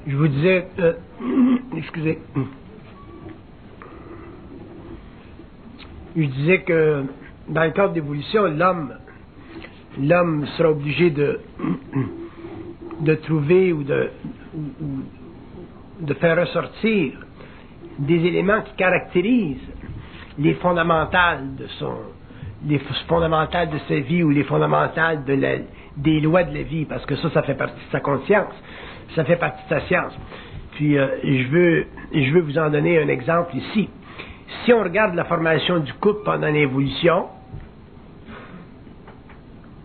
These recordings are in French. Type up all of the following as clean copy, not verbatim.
Je vous disais, excusez, je disais que dans le cadre d'évolution, l'homme sera obligé de trouver ou de faire ressortir des éléments qui caractérisent les fondamentales de sa vie ou les fondamentales des lois de la vie, parce que ça fait partie de sa conscience, ça fait partie de sa science. Puis je veux vous en donner un exemple ici. Si on regarde la formation du couple pendant l'évolution,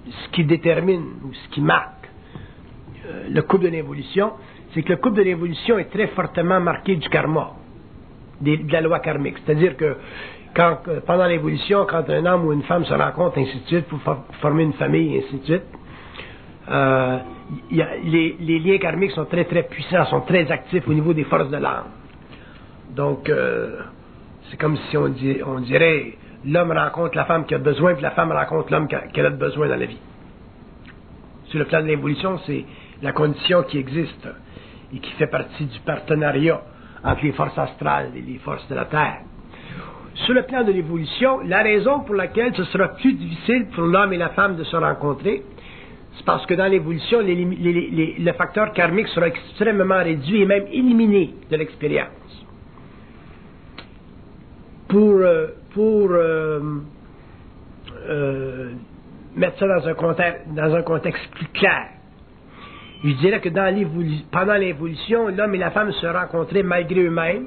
ce qui détermine ou ce qui marque le couple de l'évolution, c'est que le couple de l'évolution est très fortement marqué du karma, de la loi karmique. C'est-à-dire que pendant l'évolution, quand un homme ou une femme se rencontrent, ainsi de suite, pour former une famille, ainsi de suite, les liens karmiques sont très très puissants, sont très actifs au niveau des forces de l'âme. Donc, c'est comme si on dirait l'homme rencontre la femme qui a besoin, puis la femme rencontre l'homme qui a besoin dans la vie. Sur le plan de l'évolution, c'est la condition qui existe et qui fait partie du partenariat entre les forces astrales et les forces de la Terre. Sur le plan de l'évolution, la raison pour laquelle ce sera plus difficile pour l'homme et la femme de se rencontrer, c'est parce que dans l'évolution, le facteur karmique sera extrêmement réduit et même éliminé de l'expérience. Pour mettre ça dans un contexte plus clair, je dirais que pendant l'évolution, l'homme et la femme se rencontraient malgré eux-mêmes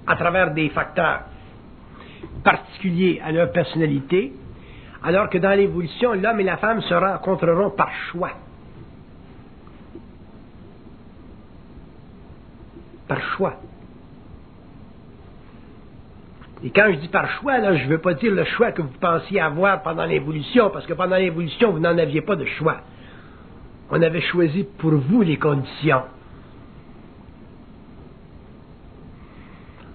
à travers des facteurs particuliers à leur personnalité, alors que dans l'évolution, l'homme et la femme se rencontreront par choix. Par choix. Et quand je dis par choix, là, je ne veux pas dire le choix que vous pensiez avoir pendant l'évolution, parce que pendant l'évolution, vous n'en aviez pas de choix. On avait choisi pour vous les conditions.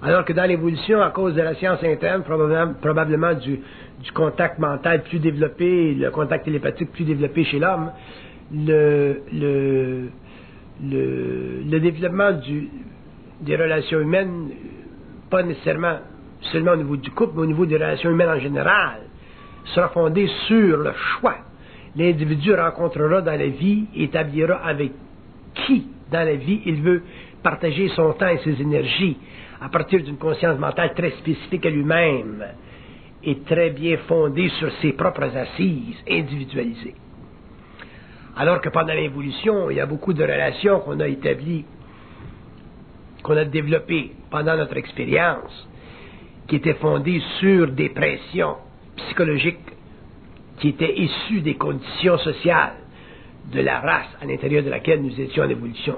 Alors que dans l'évolution, à cause de la science interne, probablement du contact mental plus développé, le contact télépathique plus développé chez l'homme, le développement des relations humaines, pas nécessairement seulement au niveau du couple, mais au niveau des relations humaines en général, sera fondé sur le choix. L'individu rencontrera dans la vie, établira avec qui dans la vie il veut partager son temps et ses énergies à partir d'une conscience mentale très spécifique à lui-même et très bien fondée sur ses propres assises individualisées. Alors que pendant l'évolution, il y a beaucoup de relations qu'on a établies, qu'on a développées pendant notre expérience, qui étaient fondées sur des pressions psychologiques qui étaient issues des conditions sociales de la race à l'intérieur de laquelle nous étions en évolution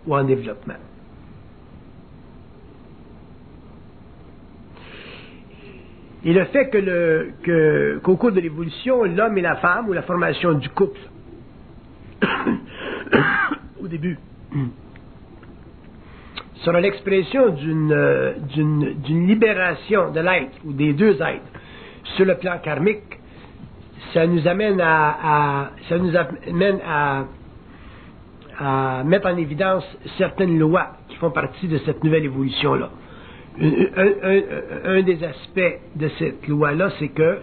ou en développement. Et le fait qu'au cours de l'évolution, l'homme et la femme, ou la formation du couple, au début, sera l'expression d'une libération de l'être, ou des deux êtres, sur le plan karmique, ça nous amène à mettre en évidence certaines lois qui font partie de cette nouvelle évolution-là. Un des aspects de cette loi-là, c'est que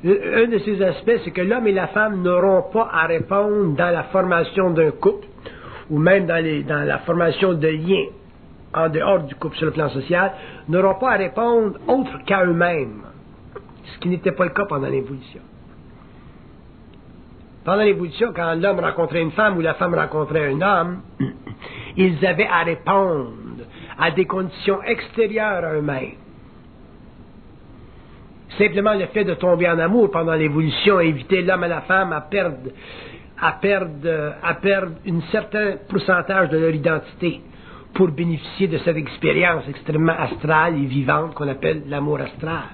un de ces aspects, c'est que l'homme et la femme n'auront pas à répondre dans la formation d'un couple, ou même dans la formation de liens en dehors du couple sur le plan social, n'auront pas à répondre autre qu'à eux-mêmes, ce qui n'était pas le cas pendant l'évolution. Pendant l'évolution, quand l'homme rencontrait une femme ou la femme rencontrait un homme, ils avaient à répondre à des conditions extérieures à eux-mêmes. Simplement le fait de tomber en amour pendant l'évolution invitait l'homme et la femme à perdre un certain pourcentage de leur identité pour bénéficier de cette expérience extrêmement astrale et vivante qu'on appelle l'amour astral.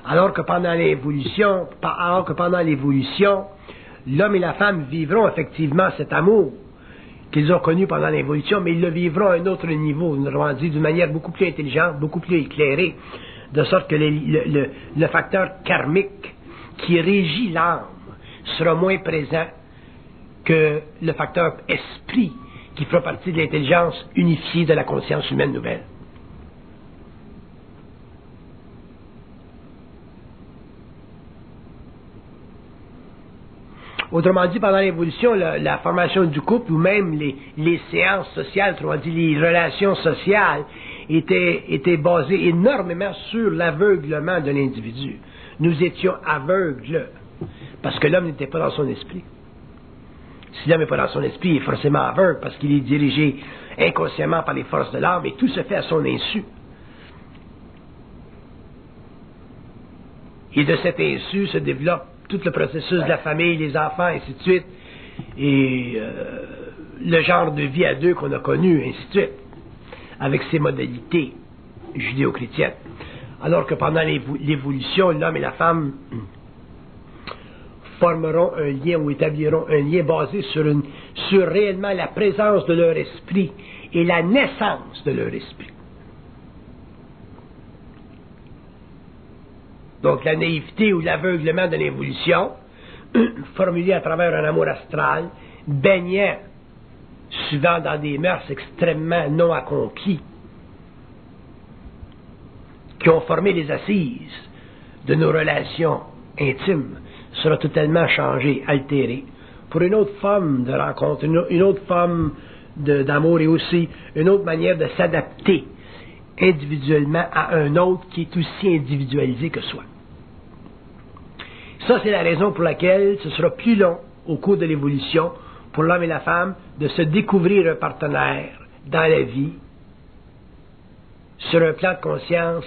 Alors que pendant l'évolution, l'homme et la femme vivront effectivement cet amour qu'ils ont connu pendant l'évolution, mais ils le vivront à un autre niveau, autrement dit, d'une manière beaucoup plus intelligente, beaucoup plus éclairée, de sorte que le facteur karmique qui régit l'âme sera moins présent que le facteur esprit qui fera partie de l'intelligence unifiée de la conscience humaine nouvelle. Autrement dit, pendant l'évolution, la formation du couple ou même les séances sociales, autrement dit les relations sociales, étaient basées énormément sur l'aveuglement de l'individu. Nous étions aveugles parce que l'homme n'était pas dans son esprit. Si l'homme n'est pas dans son esprit, il est forcément aveugle parce qu'il est dirigé inconsciemment par les forces de l'âme et tout se fait à son insu. Et de cet insu se développe tout le processus de la famille, les enfants, ainsi de suite, et le genre de vie à deux qu'on a connu, ainsi de suite, avec ses modalités judéo-chrétiennes. Alors que pendant l'évolution, l'homme et la femme formeront un lien ou établiront un lien basé sur réellement la présence de leur esprit et la naissance de leur esprit. Donc la naïveté ou l'aveuglement de l'évolution, formulé à travers un amour astral, baignant souvent dans des mœurs extrêmement non accomplis, qui ont formé les assises de nos relations intimes, sera totalement changé, altéré, pour une autre forme de rencontre, une autre forme d'amour et aussi une autre manière de s'adapter individuellement à un autre qui est aussi individualisé que soi. Ça, c'est la raison pour laquelle ce sera plus long au cours de l'évolution pour l'homme et la femme de se découvrir un partenaire dans la vie sur un plan de conscience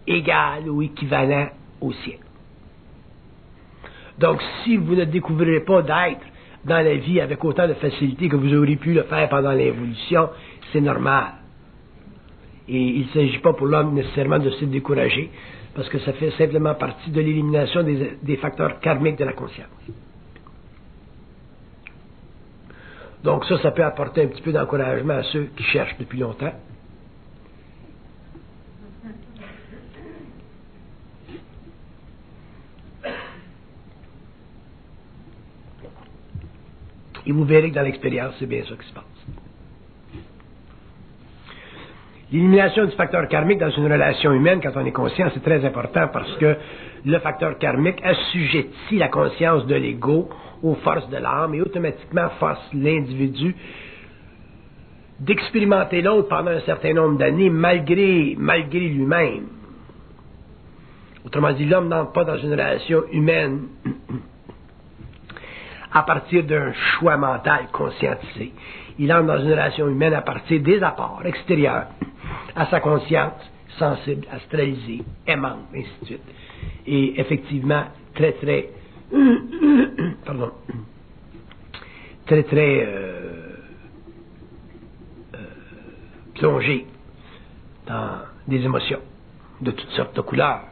égal ou équivalent au sien. Donc, si vous ne découvrirez pas d'être dans la vie avec autant de facilité que vous auriez pu le faire pendant l'évolution, c'est normal. Et il ne s'agit pas pour l'homme nécessairement de se décourager, parce que ça fait simplement partie de l'élimination des facteurs karmiques de la conscience. Donc ça peut apporter un petit peu d'encouragement à ceux qui cherchent depuis longtemps. Et vous verrez que dans l'expérience, c'est bien ça qui se passe. L'élimination du facteur karmique dans une relation humaine, quand on est conscient, c'est très important parce que le facteur karmique assujettit la conscience de l'ego aux forces de l'âme et automatiquement force l'individu d'expérimenter l'autre pendant un certain nombre d'années malgré lui-même. Autrement dit, l'homme n'entre pas dans une relation humaine à partir d'un choix mental conscientisé. Il entre dans une relation humaine à partir des apports extérieurs à sa conscience sensible, astralisée, aimante, ainsi de suite. Et effectivement, très plongé dans des émotions de toutes sortes de couleurs.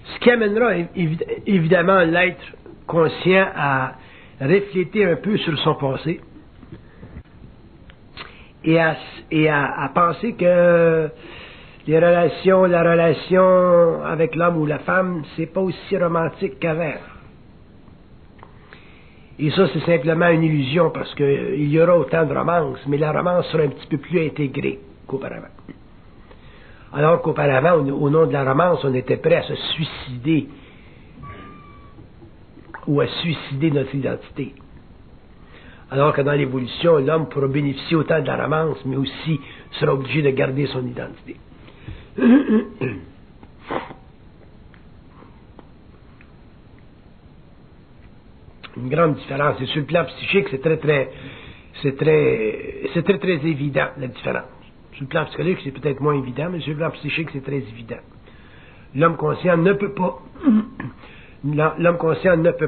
Ce qui amènera évidemment l'être conscient à refléter un peu sur son passé et à penser que la relation avec l'homme ou la femme, c'est pas aussi romantique qu'avant. Et ça, c'est simplement une illusion parce qu'il y aura autant de romance, mais la romance sera un petit peu plus intégrée qu'auparavant. Alors qu'auparavant, au nom de la romance, on était prêt à se suicider ou à suicider notre identité. Alors que dans l'évolution, l'homme pourra bénéficier autant de la romance, mais aussi sera obligé de garder son identité. Une grande différence. Et sur le plan psychique, c'est très évident, la différence. Sur le plan psychologique, c'est peut-être moins évident, mais sur le plan psychique, c'est très évident. L'homme conscient ne peut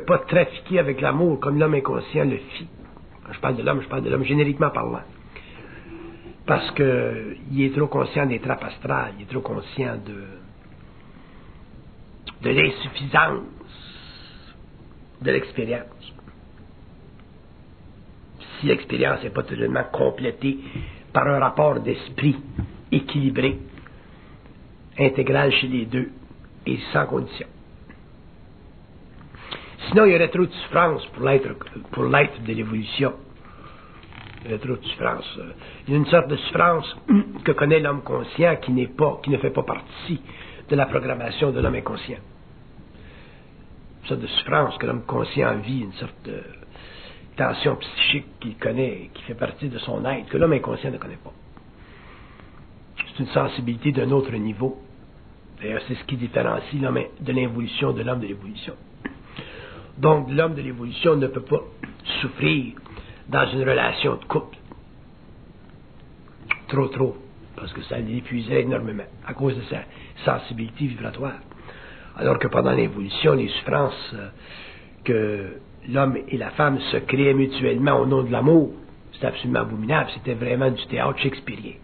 pas trafiquer avec l'amour comme l'homme inconscient le fit. Quand je parle de l'homme génériquement parlant. Parce qu'il est trop conscient des trappes astrales, il est trop conscient de l'insuffisance de l'expérience. Si l'expérience n'est pas totalement complétée par un rapport d'esprit équilibrée, intégrale chez les deux et sans condition. Sinon, il y aurait trop de souffrance pour l'être de l'évolution. Il y a trop de souffrance. Il y a une sorte de souffrance que connaît l'homme conscient qui ne fait pas partie de la programmation de l'homme inconscient. Une sorte de souffrance que l'homme conscient vit, une sorte de tension psychique qu'il connaît, qui fait partie de son être, que l'homme inconscient ne connaît pas. C'est une sensibilité d'un autre niveau. D'ailleurs, c'est ce qui différencie l'homme de l'involution de l'homme de l'évolution. Donc, l'homme de l'évolution ne peut pas souffrir dans une relation de couple. Trop, parce que ça l'épuiserait énormément, à cause de sa sensibilité vibratoire. Alors que pendant l'évolution, les souffrances que l'homme et la femme se créaient mutuellement au nom de l'amour, c'était absolument abominable, c'était vraiment du théâtre shakespearien.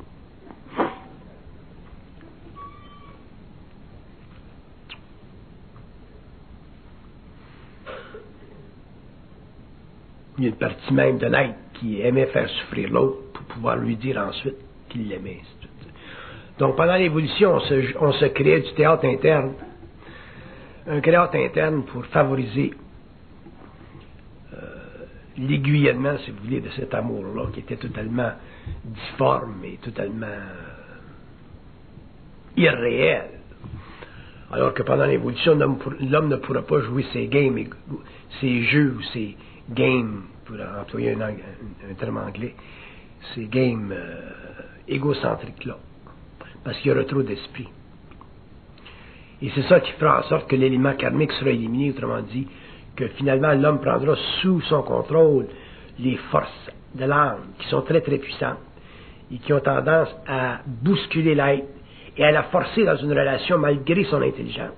Il y a une partie même de l'être qui aimait faire souffrir l'autre pour pouvoir lui dire ensuite qu'il l'aimait. Donc pendant l'évolution, on se créait du théâtre interne. Un théâtre interne pour favoriser l'aiguillonnement, si vous voulez, de cet amour-là, qui était totalement difforme et totalement irréel. Alors que pendant l'évolution, l'homme ne pourra pas jouer ses games, ses jeux ou ses games, pour employer un terme anglais, ces games égocentriques-là, parce qu'il y aura trop d'esprit. Et c'est ça qui fera en sorte que l'élément karmique sera éliminé, autrement dit, que finalement l'homme prendra sous son contrôle les forces de l'âme, qui sont très très puissantes, et qui ont tendance à bousculer l'être, et à la forcer dans une relation malgré son intelligence,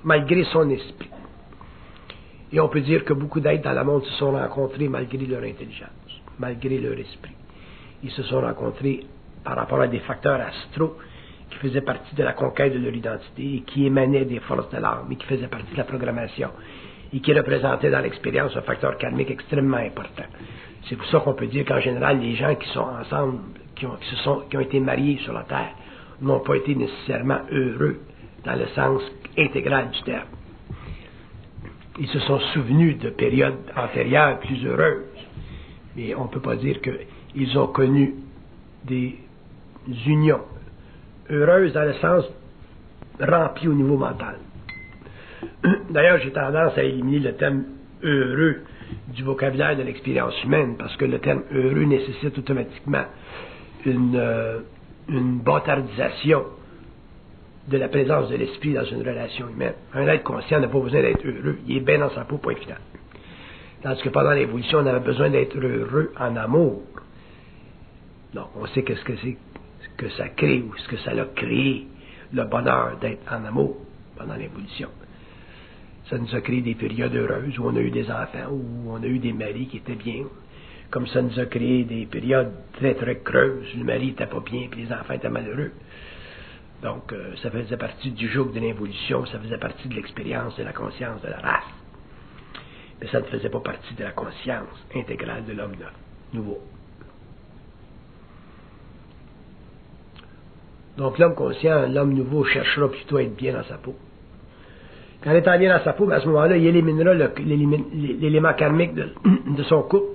malgré son esprit. Et on peut dire que beaucoup d'êtres dans le monde se sont rencontrés malgré leur intelligence, malgré leur esprit. Ils se sont rencontrés par rapport à des facteurs astraux qui faisaient partie de la conquête de leur identité et qui émanaient des forces de l'âme et qui faisaient partie de la programmation et qui représentaient dans l'expérience un facteur karmique extrêmement important. C'est pour ça qu'on peut dire qu'en général, les gens qui sont ensemble, qui ont été mariés sur la Terre, n'ont pas été nécessairement heureux dans le sens intégral du terme. Ils se sont souvenus de périodes antérieures plus heureuses, mais on ne peut pas dire qu'ils ont connu des unions heureuses dans le sens rempli au niveau mental. D'ailleurs, j'ai tendance à éliminer le terme heureux du vocabulaire de l'expérience humaine, parce que le terme heureux nécessite automatiquement une bâtardisation de la présence de l'esprit dans une relation humaine. Un être conscient n'a pas besoin d'être heureux, il est bien dans sa peau, point final. Tandis que pendant l'évolution, on avait besoin d'être heureux en amour. Donc, on sait ce que ça crée, ou ce que ça a créé, le bonheur d'être en amour pendant l'évolution. Ça nous a créé des périodes heureuses où on a eu des enfants, où on a eu des maris qui étaient bien, comme ça nous a créé des périodes très très creuses, où le mari n'était pas bien, puis les enfants étaient malheureux. Donc, ça faisait partie du joug de l'évolution, ça faisait partie de l'expérience, de la conscience de la race. Mais ça ne faisait pas partie de la conscience intégrale de l'homme nouveau. Donc, l'homme conscient, l'homme nouveau, cherchera plutôt à être bien dans sa peau. Quand il est bien dans sa peau, à ce moment-là, il éliminera l'élément karmique de son couple,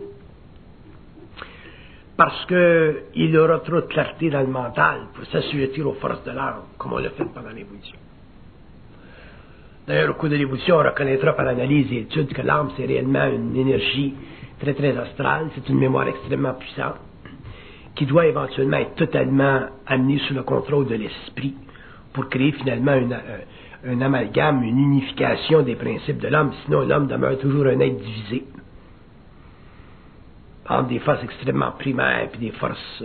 parce qu'il aura trop de clarté dans le mental pour s'assujettir aux forces de l'âme, comme on l'a fait pendant l'évolution. D'ailleurs, au cours de l'évolution, on reconnaîtra par analyse et étude que l'âme, c'est réellement une énergie très très astrale, c'est une mémoire extrêmement puissante, qui doit éventuellement être totalement amenée sous le contrôle de l'esprit pour créer finalement un amalgame, une unification des principes de l'homme, sinon l'homme demeure toujours un être divisé entre des forces extrêmement primaires et des forces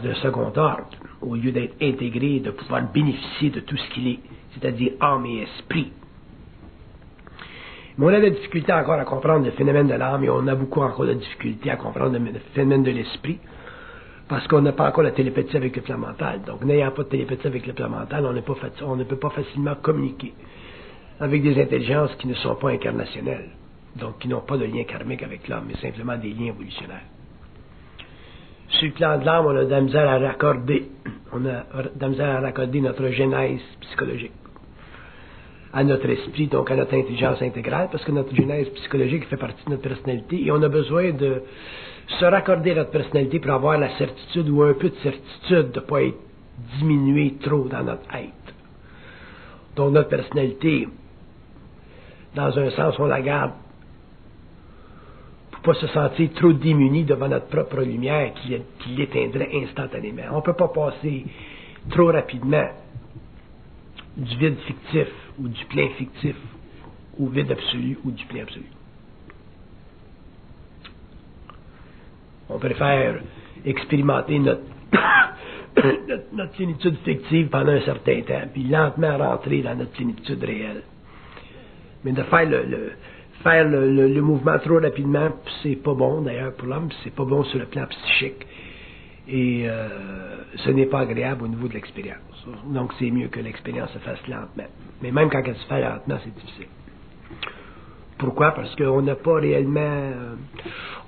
de second ordre, au lieu d'être intégré et de pouvoir bénéficier de tout ce qu'il est, c'est-à-dire âme et esprit. Mais on a de la difficulté encore à comprendre le phénomène de l'âme et on a beaucoup encore de difficulté à comprendre le phénomène de l'esprit parce qu'on n'a pas encore la télépathie avec le plan mental. Donc, n'ayant pas de télépathie avec le plan mental, on ne peut pas facilement communiquer avec des intelligences qui ne sont pas incarnationnelles, donc qui n'ont pas de lien karmique avec l'homme, mais simplement des liens évolutionnaires. sur le plan de l'âme, on a de la misère à raccorder. On a de la misère à raccorder notre genèse psychologique à notre esprit, donc à notre intelligence intégrale, parce que notre genèse psychologique fait partie de notre personnalité, et on a besoin de se raccorder à notre personnalité pour avoir la certitude, ou un peu de certitude, de ne pas être diminué trop dans notre être. Donc notre personnalité, dans un sens, on la garde pour ne pas se sentir trop démuni devant notre propre lumière qui l'éteindrait instantanément. On ne peut pas passer trop rapidement du vide fictif ou du plein fictif au vide absolu ou du plein absolu. On préfère expérimenter notre plénitude fictive pendant un certain temps, puis lentement rentrer dans notre plénitude réelle. Mais de faire le mouvement trop rapidement, c'est pas bon d'ailleurs pour l'homme, c'est pas bon sur le plan psychique. Et ce n'est pas agréable au niveau de l'expérience. Donc c'est mieux que l'expérience se fasse lentement. Mais même quand elle se fait lentement, c'est difficile. Pourquoi? Parce qu'on n'a pas réellement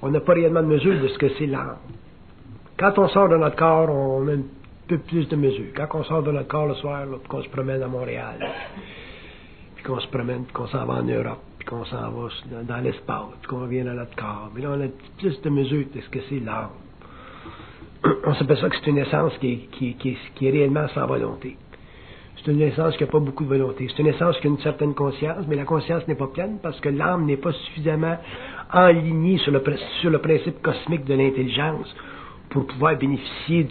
de mesure de ce que c'est l'âme. Quand on sort de notre corps, on a un peu plus de mesure. Quand on sort de notre corps le soir, là, qu'on se promène à Montréal, puis qu'on se promène, puis qu'on s'en va en Europe, puis qu'on s'en va dans l'espace, puis qu'on revient dans notre corps, mais là on a plus de mesure de ce que c'est l'âme. On s'aperçoit que c'est une essence qui est réellement sans volonté. C'est une essence qui n'a pas beaucoup de volonté. C'est une essence qui a une certaine conscience, mais la conscience n'est pas pleine parce que l'âme n'est pas suffisamment enlignée sur le principe cosmique de l'intelligence pour pouvoir bénéficier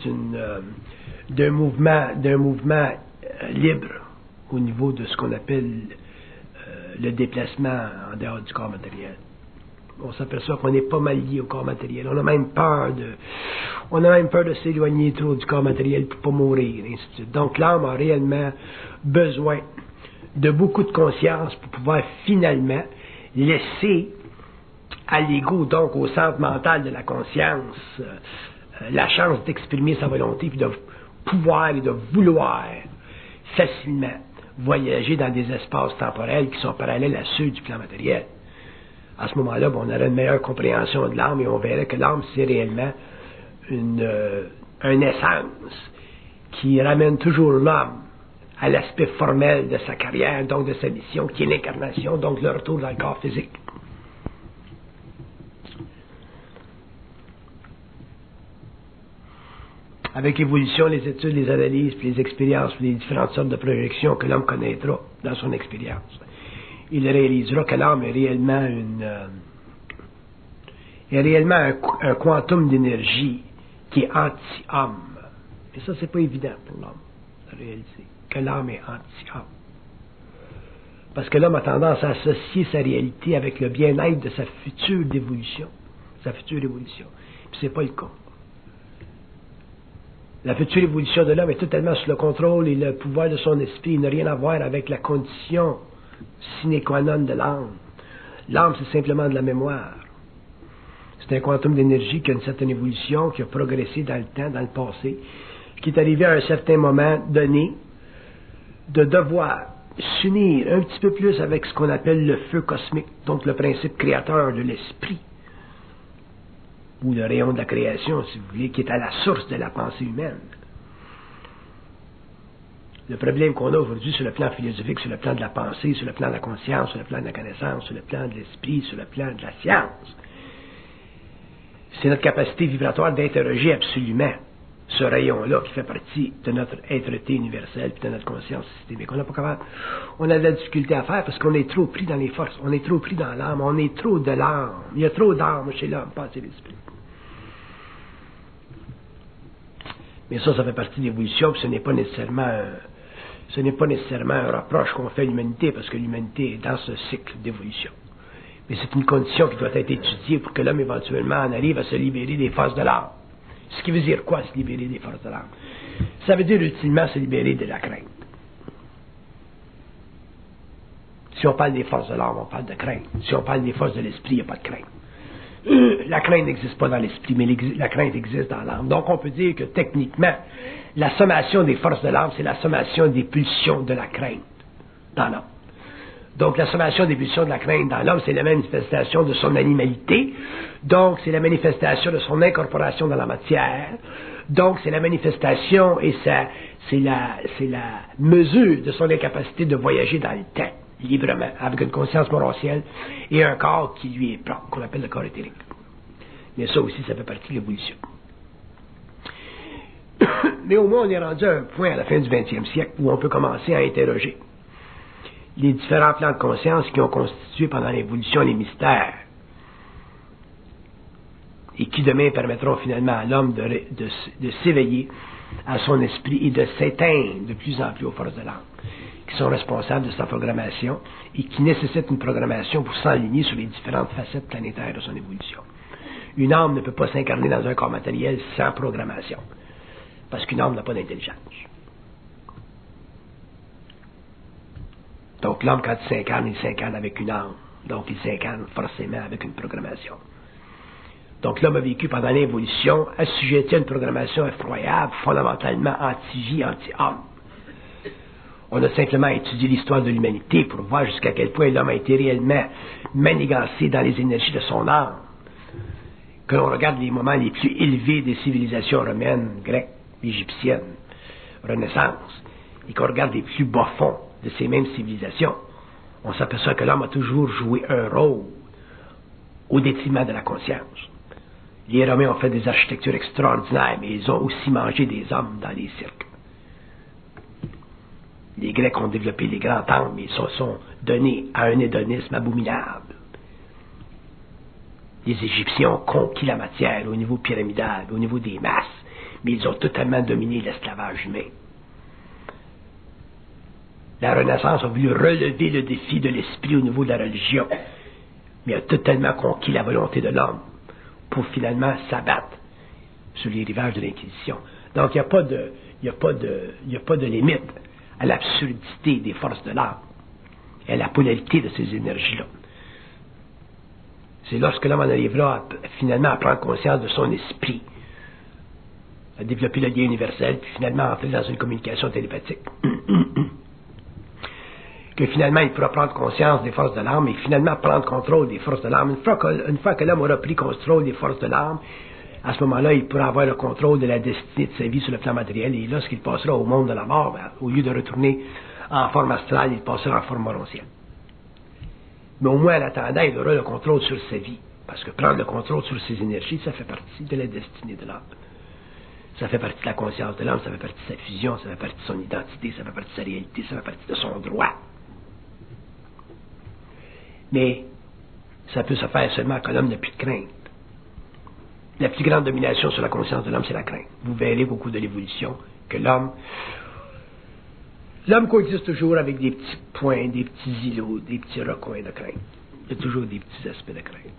d'un mouvement libre au niveau de ce qu'on appelle le déplacement en dehors du corps matériel. On s'aperçoit qu'on est pas mal lié au corps matériel. On a même peur de s'éloigner trop du corps matériel pour pas mourir, et ainsi de suite. Donc l'âme a réellement besoin de beaucoup de conscience pour pouvoir finalement laisser à l'ego, donc au centre mental de la conscience, la chance d'exprimer sa volonté, puis de pouvoir et de vouloir facilement voyager dans des espaces temporels qui sont parallèles à ceux du plan matériel. À ce moment-là, on aurait une meilleure compréhension de l'âme et on verrait que l'âme, c'est réellement une essence qui ramène toujours l'homme à l'aspect formel de sa carrière, donc de sa mission, qui est l'incarnation, donc le retour dans le corps physique. Avec l'évolution, les études, les analyses, puis les expériences, puis les différentes sortes de projections que l'homme connaîtra dans son expérience, il réalisera que l'âme est réellement un quantum d'énergie qui est anti-homme. Et ça, c'est pas évident pour l'homme de réaliser que l'âme est anti-homme. Parce que l'homme a tendance à associer sa réalité avec le bien-être de sa future évolution. Puis c'est pas le cas. La future évolution de l'homme est totalement sous le contrôle et le pouvoir de son esprit. Il n'a rien à voir avec la condition sine qua non de l'âme. L'âme, c'est simplement de la mémoire. C'est un quantum d'énergie qui a une certaine évolution, qui a progressé dans le temps, dans le passé, qui est arrivé à un certain moment donné de devoir s'unir un petit peu plus avec ce qu'on appelle le feu cosmique, donc le principe créateur de l'esprit, ou le rayon de la création, si vous voulez, qui est à la source de la pensée humaine. Le problème qu'on a aujourd'hui sur le plan philosophique, sur le plan de la pensée, sur le plan de la conscience, sur le plan de la connaissance, sur le plan de l'esprit, sur le plan de la science, c'est notre capacité vibratoire d'interroger absolument ce rayon-là qui fait partie de notre être-té universel et de notre conscience systémique. On a de la difficulté à faire parce qu'on est trop pris dans les forces, on est trop pris dans l'âme, on est trop de l'âme. Il y a trop d'âme chez l'homme, pas assez d'esprit. Mais ça fait partie de l'évolution, puis ce n'est pas nécessairement un reproche qu'on fait à l'humanité, parce que l'humanité est dans ce cycle d'évolution. Mais c'est une condition qui doit être étudiée pour que l'homme éventuellement en arrive à se libérer des forces de l'âme. Ce qui veut dire quoi, se libérer des forces de l'âme? Ça veut dire ultimement se libérer de la crainte. Si on parle des forces de l'âme, on parle de crainte. Si on parle des forces de l'esprit, il n'y a pas de crainte. La crainte n'existe pas dans l'esprit, mais la crainte existe dans l'âme. Donc on peut dire que techniquement, la sommation des forces de l'âme, c'est la sommation des pulsions de la crainte dans l'âme. Donc, la sommation des pulsions de la crainte dans l'homme, c'est la manifestation de son animalité. Donc, c'est la manifestation de son incorporation dans la matière. Donc, c'est la manifestation et c'est la mesure de son incapacité de voyager dans le temps, librement, avec une conscience morantielle et un corps qui lui est propre, qu'on appelle le corps éthérique. Mais ça aussi, ça fait partie de l'évolution. Mais au moins, on est rendu à un point à la fin du 20e siècle où on peut commencer à interroger les différents plans de conscience qui ont constitué pendant l'évolution les mystères et qui demain permettront finalement à l'homme de s'éveiller à son esprit et de s'éteindre de plus en plus aux forces de l'âme, qui sont responsables de sa programmation et qui nécessitent une programmation pour s'aligner sur les différentes facettes planétaires de son évolution. Une âme ne peut pas s'incarner dans un corps matériel sans programmation, parce qu'une âme n'a pas d'intelligence. Donc l'homme, quand il s'incarne avec une âme. Donc il s'incarne forcément avec une programmation. Donc l'homme a vécu pendant l'évolution assujetti à une programmation effroyable, fondamentalement anti-vie, anti-âme. On a simplement étudié l'histoire de l'humanité pour voir jusqu'à quel point l'homme a été réellement manigancé dans les énergies de son âme. Que l'on regarde les moments les plus élevés des civilisations romaines, grecques, égyptiennes, Renaissance, et qu'on regarde les plus bas fonds de ces mêmes civilisations, on s'aperçoit que l'homme a toujours joué un rôle au détriment de la conscience. Les Romains ont fait des architectures extraordinaires, mais ils ont aussi mangé des hommes dans les cirques. Les Grecs ont développé les grands temples, mais ils se sont donnés à un hédonisme abominable. Les Égyptiens ont conquis la matière au niveau pyramidal, au niveau des masses, mais ils ont totalement dominé l'esclavage humain. La Renaissance a voulu relever le défi de l'esprit au niveau de la religion, mais a totalement conquis la volonté de l'homme pour finalement s'abattre sur les rivages de l'Inquisition. Donc, il n'y a pas de limite à l'absurdité des forces de l'âme et à la polarité de ces énergies-là. C'est lorsque l'homme en arrivera finalement à prendre conscience de son esprit, à développer le lien universel, puis finalement à entrer dans une communication télépathique, que finalement il pourra prendre conscience des forces de l'âme et finalement prendre contrôle des forces de l'âme. Une fois que l'homme aura pris contrôle des forces de l'âme, à ce moment-là, il pourra avoir le contrôle de la destinée de sa vie sur le plan matériel, et lorsqu'il passera au monde de la mort, au lieu de retourner en forme astrale, il passera en forme morontienne. Mais au moins, en attendant, il aura le contrôle sur sa vie, parce que prendre le contrôle sur ses énergies, ça fait partie de la destinée de l'âme. Ça fait partie de la conscience de l'âme, ça fait partie de sa fusion, ça fait partie de son identité, ça fait partie de sa réalité, ça fait partie de son droit. Mais ça peut se faire seulement quand l'homme n'a plus de crainte. La plus grande domination sur la conscience de l'homme, c'est la crainte. Vous verrez au cours de l'évolution que l'homme coexiste toujours avec des petits points, des petits îlots, des petits recoins de crainte. Il y a toujours des petits aspects de crainte.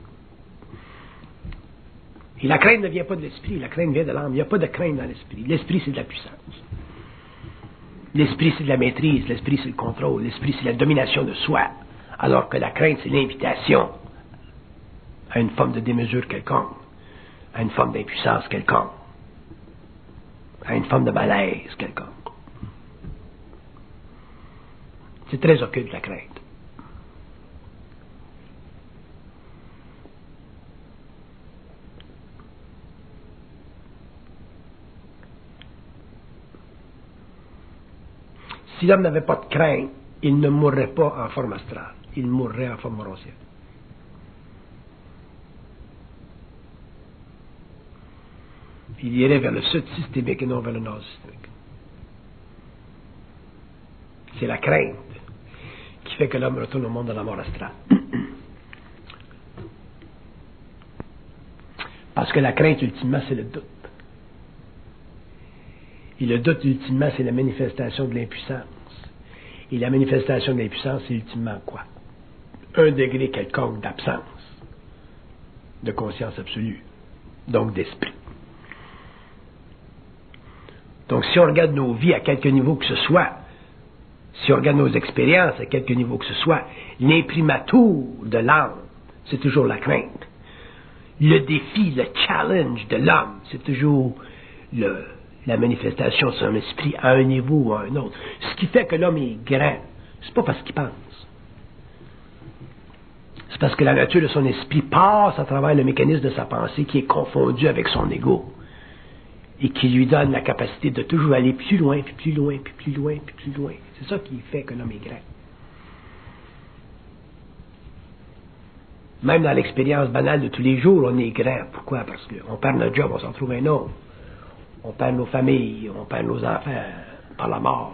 Et la crainte ne vient pas de l'esprit, la crainte vient de l'âme. Il n'y a pas de crainte dans l'esprit. L'esprit, c'est de la puissance. L'esprit, c'est de la maîtrise. L'esprit, c'est le contrôle. L'esprit, c'est la domination de soi. Alors que la crainte, c'est l'invitation à une forme de démesure quelconque, à une forme d'impuissance quelconque, à une forme de malaise quelconque. C'est très occulte, la crainte. Si l'homme n'avait pas de crainte, il ne mourrait pas en forme astrale. Il mourrait en forme morontienne. Il irait vers le sud systémique et non vers le nord systémique. C'est la crainte qui fait que l'homme retourne au monde de la mort astrale. Parce que la crainte, ultimement, c'est le doute. Et le doute, ultimement, c'est la manifestation de l'impuissance. Et la manifestation de l'impuissance, c'est ultimement quoi? Un degré quelconque d'absence de conscience absolue, donc d'esprit. Donc, si on regarde nos vies à quelque niveau que ce soit, si on regarde nos expériences à quelque niveau que ce soit, l'imprimatur de l'âme, c'est toujours la crainte. Le défi, le challenge de l'homme, c'est toujours la manifestation de son esprit à un niveau ou à un autre. Ce qui fait que l'homme est grand, c'est pas parce qu'il pense. parce que la nature de son esprit passe à travers le mécanisme de sa pensée qui est confondu avec son ego et qui lui donne la capacité de toujours aller plus loin, puis plus loin, puis plus loin, puis plus loin. C'est ça qui fait que l'homme est grand. Même dans l'expérience banale de tous les jours, on est grand. Pourquoi? Parce qu'on perd notre job, on s'en trouve un autre. On perd nos familles, on perd nos enfants par la mort.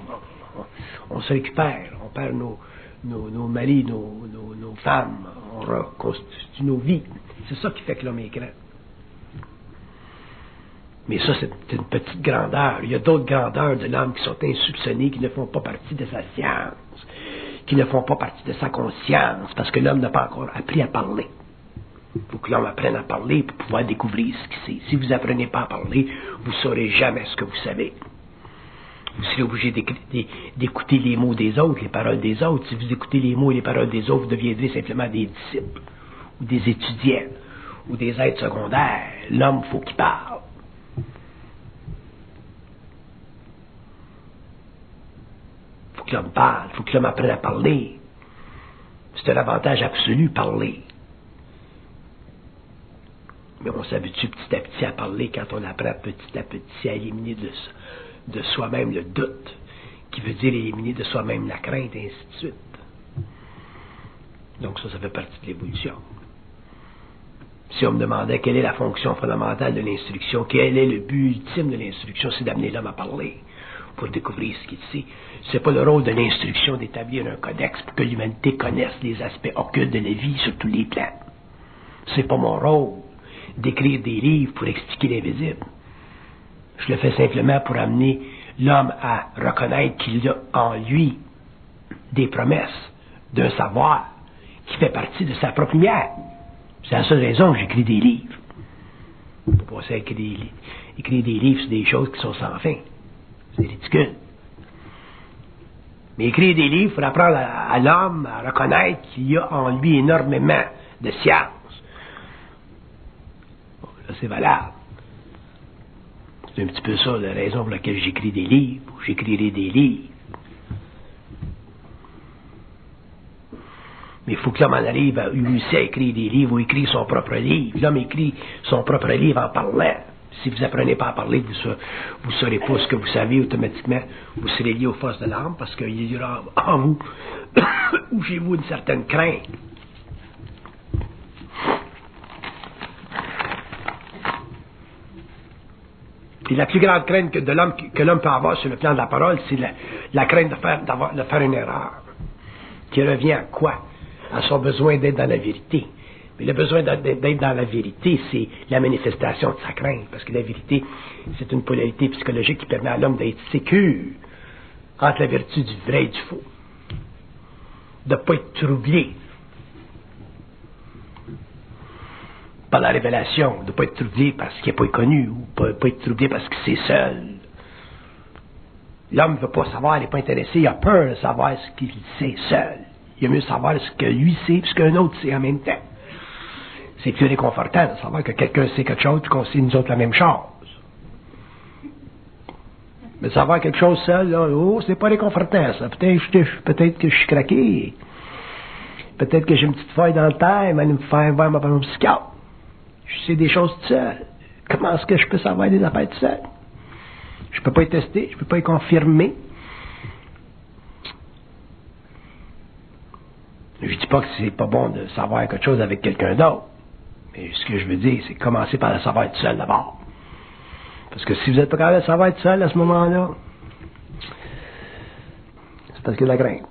On se récupère, on perd nos maris, nos femmes, on reconstitue nos vies. C'est ça qui fait que l'homme est grand. Mais ça, c'est une petite grandeur. Il y a d'autres grandeurs de l'homme qui sont insoupçonnées, qui ne font pas partie de sa science, qui ne font pas partie de sa conscience, parce que l'homme n'a pas encore appris à parler. Il faut que l'homme apprenne à parler pour pouvoir découvrir ce qu'il sait. Si vous n'apprenez pas à parler, vous ne saurez jamais ce que vous savez. Vous serez obligé d'écouter les mots des autres, les paroles des autres. Si vous écoutez les mots et les paroles des autres, vous deviendrez simplement des disciples, ou des étudiants, ou des êtres secondaires. L'homme, il faut qu'il parle. Il faut que l'homme parle, il faut que l'homme apprenne à parler. C'est un avantage absolu, parler. Mais on s'habitue petit à petit à parler quand on apprend petit à petit à éliminer de soi-même le doute, qui veut dire éliminer de soi-même la crainte, et ainsi de suite. Donc ça fait partie de l'évolution. Si on me demandait quelle est la fonction fondamentale de l'instruction, quel est le but ultime de l'instruction, c'est d'amener l'homme à parler, pour découvrir ce qu'il sait. C'est pas le rôle de l'instruction d'établir un codex pour que l'humanité connaisse les aspects occultes de la vie sur tous les plans. C'est pas mon rôle d'écrire des livres pour expliquer l'invisible. Je le fais simplement pour amener l'homme à reconnaître qu'il a en lui des promesses d'un savoir qui fait partie de sa propre lumière. C'est la seule raison que j'écris des livres. On ne peut pas écrire des livres sur des choses qui sont sans fin. C'est ridicule. Mais écrire des livres pour apprendre à l'homme à reconnaître qu'il y a en lui énormément de science. Bon, là, c'est valable. C'est un petit peu ça la raison pour laquelle j'écris des livres, ou j'écrirai des livres. Mais il faut que l'homme en arrive à réussir à écrire des livres ou écrire son propre livre. L'homme écrit son propre livre en parlant. Si vous n'apprenez pas à parler, vous ne saurez pas ce que vous savez automatiquement. Vous serez lié aux forces de l'âme parce qu'il y aura en vous ou chez vous une certaine crainte. Et la plus grande crainte que l'homme peut avoir sur le plan de la parole, c'est la crainte de faire une erreur. Qui revient à quoi? À son besoin d'être dans la vérité. Mais le besoin d'être dans la vérité, c'est la manifestation de sa crainte. Parce que la vérité, c'est une polarité psychologique qui permet à l'homme d'être sécure entre la vertu du vrai et du faux. De ne pas être troublé par la révélation, de ne pas être troublé parce qu'il n'est pas connu, ou pas être troublé parce que c'est seul. L'homme ne veut pas savoir, il n'est pas intéressé, il a peur de savoir ce qu'il sait seul. Il aime mieux savoir ce que lui sait, puis ce qu'un autre sait en même temps. C'est plus réconfortant de savoir que quelqu'un sait quelque chose, puis qu'on sait nous autres la même chose. Mais savoir quelque chose seul, là, c'est pas réconfortant, ça. Peut-être que je suis craqué. Peut-être que j'ai une petite feuille dans le terre, mais me faire voir mon psychiatre. Je sais des choses tout seul. Comment est-ce que je peux savoir des affaires tout seul? Je peux pas y tester, je peux pas y confirmer. Je dis pas que c'est pas bon de savoir quelque chose avec quelqu'un d'autre. Mais ce que je veux dire, c'est commencer par le savoir tout seul d'abord. Parce que si vous n'êtes pas capable de savoir tout seul à ce moment-là, c'est parce qu'il y a de la crainte.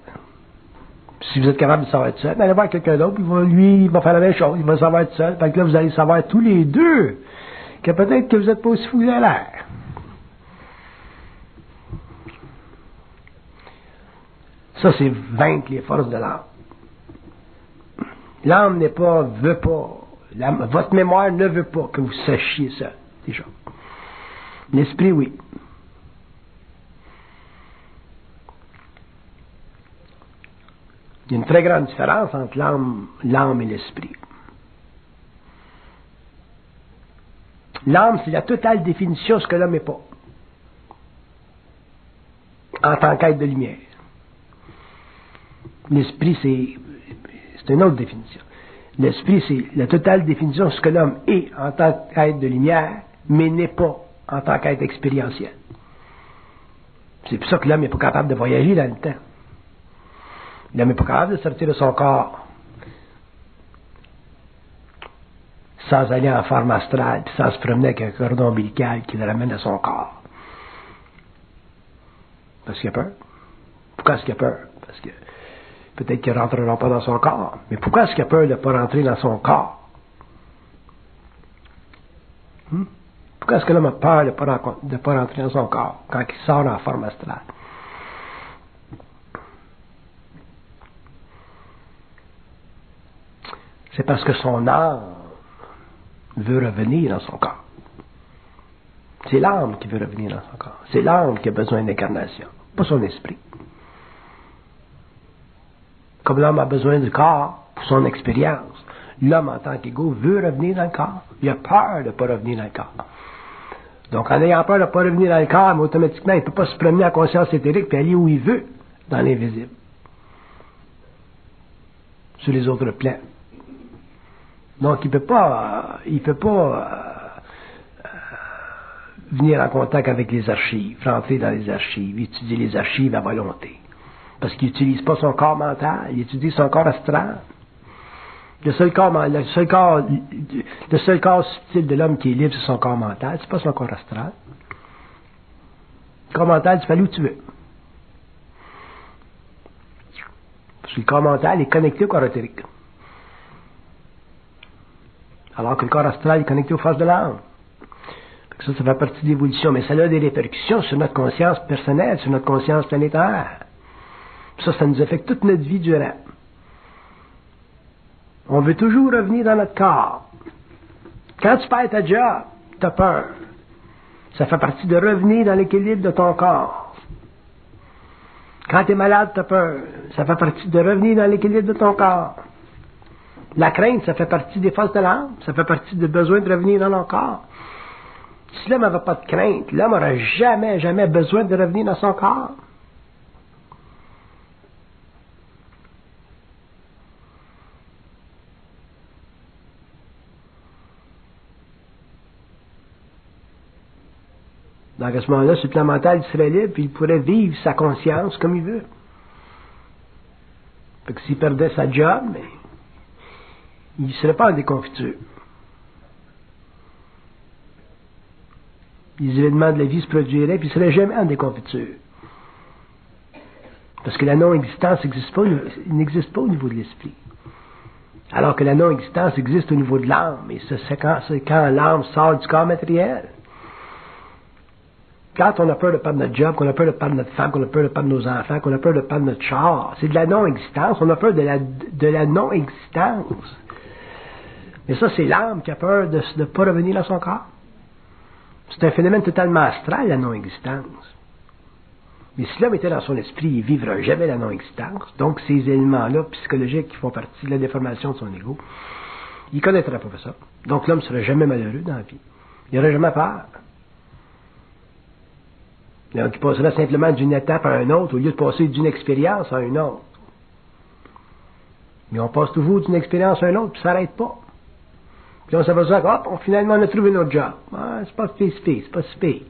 Si vous êtes capable de savoir tout seul, allez voir quelqu'un d'autre, il va faire la même chose, il va savoir tout seul. Fait que là, vous allez savoir tous les deux que peut-être que vous n'êtes pas aussi fou que vous avez l'air. Ça, c'est vaincre les forces de l'âme. L'âme veut pas. Votre mémoire ne veut pas que vous sachiez ça, déjà. L'esprit, oui. Il y a une très grande différence entre l'âme et l'esprit. L'âme, c'est la totale définition de ce que l'homme n'est pas. En tant qu'être de lumière. L'esprit, c'est une autre définition. L'esprit, c'est la totale définition de ce que l'homme est en tant qu'être de lumière, mais n'est pas en tant qu'être expérientiel. C'est pour ça que l'homme n'est pas capable de voyager dans le temps. L'homme n'est pas capable de sortir de son corps sans aller en forme astrale, puis sans se promener avec un cordon ombilical qui le ramène à son corps. Parce qu'il a peur. Pourquoi est-ce qu'il a peur? Parce que peut-être qu'il ne rentrera pas dans son corps. Mais pourquoi est-ce qu'il a peur de ne pas rentrer dans son corps? Pourquoi est-ce que l'homme a peur de ne pas rentrer dans son corps quand il sort en forme astrale? C'est parce que son âme veut revenir dans son corps. C'est l'âme qui veut revenir dans son corps. C'est l'âme qui a besoin d'incarnation, pas son esprit. Comme l'homme a besoin du corps pour son expérience, l'homme en tant qu'égo veut revenir dans le corps. Il a peur de ne pas revenir dans le corps. Donc en ayant peur de ne pas revenir dans le corps, mais automatiquement, il ne peut pas se promener en conscience éthérique et aller où il veut, dans l'invisible. Sur les autres plans. Donc il ne peut pas venir en contact avec les archives, rentrer dans les archives, étudier les archives à volonté. Parce qu'il n'utilise pas son corps mental, il utilise son corps astral. Le seul corps subtil de l'homme qui est libre, c'est son corps mental, c'est pas son corps astral. Le corps mental, tu peux aller où tu veux. Parce que le corps mental est connecté au corps éthérique. Alors que le corps astral est connecté aux forces de l'âme. Ça fait partie de l'évolution, mais ça a des répercussions sur notre conscience personnelle, sur notre conscience planétaire. Ça nous affecte toute notre vie durant. On veut toujours revenir dans notre corps. Quand tu perds ta job, tu as peur. Ça fait partie de revenir dans l'équilibre de ton corps. Quand tu es malade, tu as peur. Ça fait partie de revenir dans l'équilibre de ton corps. La crainte, ça fait partie des forces de l'âme. Ça fait partie du besoin de revenir dans notre corps. Si l'homme n'avait pas de crainte, l'homme n'aurait jamais besoin de revenir dans son corps. Donc à ce moment-là, sur le plan mental, il serait libre, puis il pourrait vivre sa conscience comme il veut. Fait que s'il perdait sa job, mais il ne serait pas en déconfiture. Les événements de la vie se produiraient, puis il ne serait jamais en déconfiture. Parce que la non-existence n'existe pas au niveau de l'esprit. Alors que la non-existence existe au niveau de l'âme, et c'est quand l'âme sort du corps matériel. Quand on a peur de perdre notre job, qu'on a peur de perdre notre femme, qu'on a peur de perdre nos enfants, qu'on a peur de perdre notre char, c'est de la non-existence. On a peur de la non-existence. Mais ça, c'est l'âme qui a peur de ne pas revenir dans son corps. C'est un phénomène totalement astral, la non-existence. Mais si l'homme était dans son esprit, il ne vivra jamais la non-existence. Donc, ces éléments-là psychologiques qui font partie de la déformation de son ego, il ne connaîtra pas ça. Donc, l'homme ne sera jamais malheureux dans la vie. Il n'aura jamais peur. Donc, il passera simplement d'une étape à une autre au lieu de passer d'une expérience à une autre. Mais on passe toujours d'une expérience à une autre, puis ça n'arrête pas. Puis on s'aperçoit que, finalement, on a trouvé notre job. Ah, c'est pas c'est pas si pire.